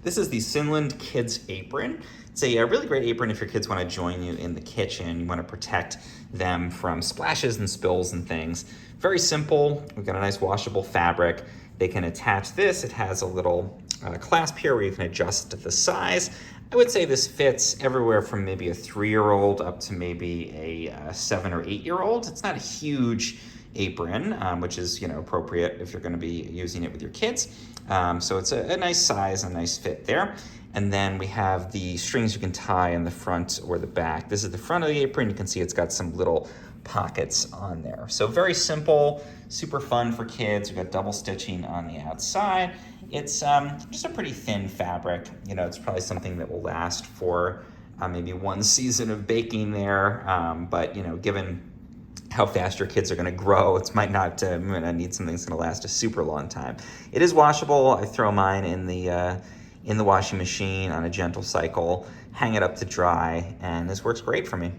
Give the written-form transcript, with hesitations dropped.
This is the Sinland Kids Apron. It's a really great apron if your kids want to join you in the kitchen. You want to protect them from splashes and spills and things. Very simple. We've got a nice washable fabric. They can attach this. It has a little clasp here where you can adjust the size. I would say this fits everywhere from maybe a 3-year-old up to maybe a 7 or 8-year-old. It's not a huge apron, which is appropriate if you're going to be using it with your kids. So it's a nice size, a nice fit there. And then we have the strings you can tie in the front or the back. This is the front of the apron. You can see it's got some little pockets on there. So very simple, super fun for kids. We've got double stitching on the outside. It's just a pretty thin fabric. It's probably something that will last for maybe one season of baking there. But given how fast your kids are going to grow, it might not need something that's going to last a super long time. It is washable. I throw mine in the washing machine on a gentle cycle, hang it up to dry, and this works great for me.